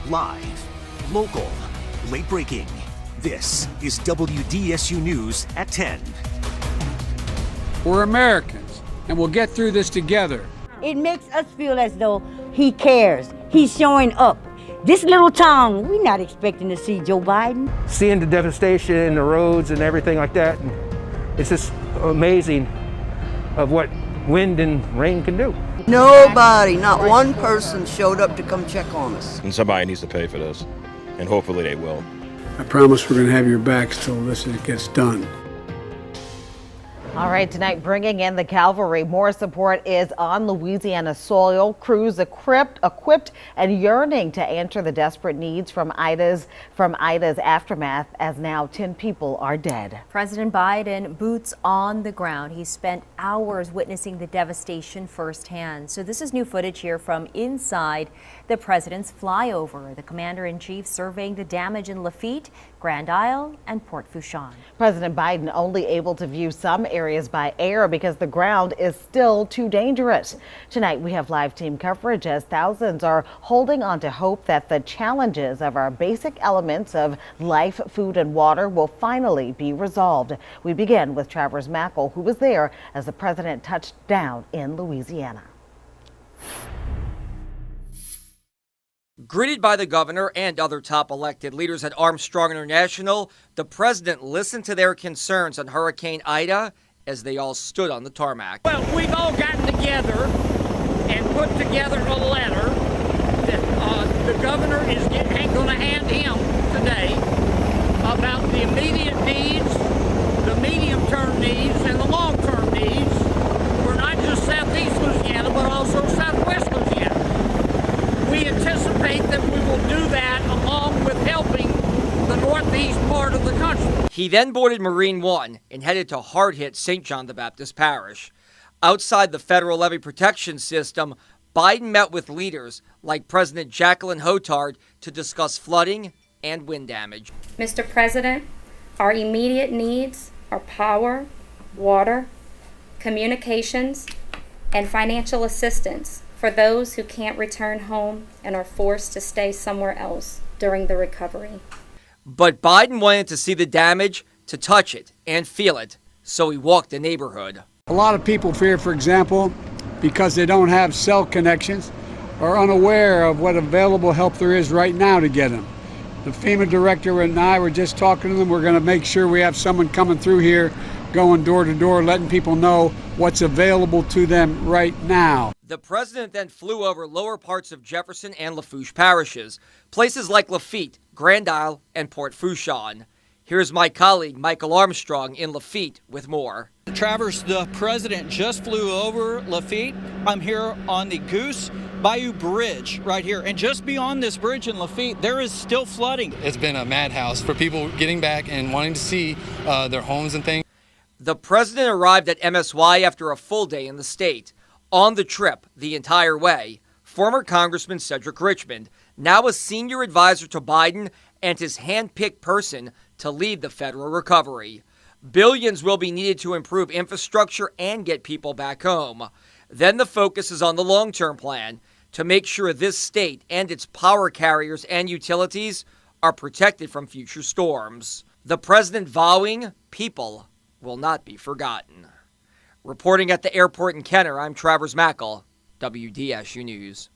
Live, local, late breaking. This is WDSU News at 10. We're Americans, and we'll get through this together. It makes us feel as though he cares. He's showing up. This little town, we're not expecting to see Joe Biden. Seeing the devastation in the roads and everything like that, it's just amazing of what wind and rain can do. Nobody, not one person showed up to come check on us. And somebody needs to pay for this, and hopefully they will. I promise we're going to have your backs till this gets done. All right, tonight bringing in the cavalry. More support is on Louisiana soil. Crews equipped and yearning to answer the desperate needs from Ida's aftermath, as now 10 people are dead. President Biden, boots on the ground. He spent hours witnessing the devastation firsthand. So this is new footage here from inside the president's flyover. The commander-in-chief surveying the damage in Lafitte, Grand Isle, and Port Fourchon. President Biden only able to view some areas by air because the ground is still too dangerous. Tonight we have live team coverage as thousands are holding on to hope that the challenges of our basic elements of life, food, and water will finally be resolved. We begin with Travers Mackle, who was there as the president touched down in Louisiana. Greeted by the governor and other top elected leaders at Armstrong International, the president listened to their concerns on Hurricane Ida as they all stood on the tarmac. Well, we've all gotten together and put together a letter that the governor is going to hand him today about the immediate needs, the medium-term needs, and the long-term needs for not just southeast Louisiana, but also southwest Louisiana. We anticipate that we will do that along with helping the northeast part of the country. He then boarded Marine One and headed to hard-hit St. John the Baptist Parish. Outside the federal levee protection system, Biden met with leaders like President Jacqueline Hotard to discuss flooding and wind damage. Mr. President, our immediate needs are power, water, communications, and financial assistance for those who can't return home and are forced to stay somewhere else during the recovery. But Biden wanted to see the damage, to touch it and feel it, so he walked the neighborhood. A lot of people fear, for example, because they don't have cell connections, are unaware of what available help there is right now to get them. The FEMA director and I were just talking to them. We're going to make sure we have someone coming through here, going door to door, letting people know what's available to them right now. The president then flew over lower parts of Jefferson and Lafourche parishes, places like Lafitte, Grand Isle, and Port Fourchon. Here's my colleague Michael Armstrong in Lafitte with more. Travers, the president just flew over Lafitte. I'm here on the Goose Bayou Bridge right here. And just beyond this bridge in Lafitte, there is still flooding. It's been a madhouse for people getting back and wanting to see their homes and things. The president arrived at MSY after a full day in the state. On the trip, the entire way, former Congressman Cedric Richmond, now a senior advisor to Biden and his hand-picked person to lead the federal recovery. Billions will be needed to improve infrastructure and get people back home. Then the focus is on the long-term plan to make sure this state and its power carriers and utilities are protected from future storms. The president vowing people will not be forgotten. Reporting at the airport in Kenner, I'm Travers Mackle, WDSU News.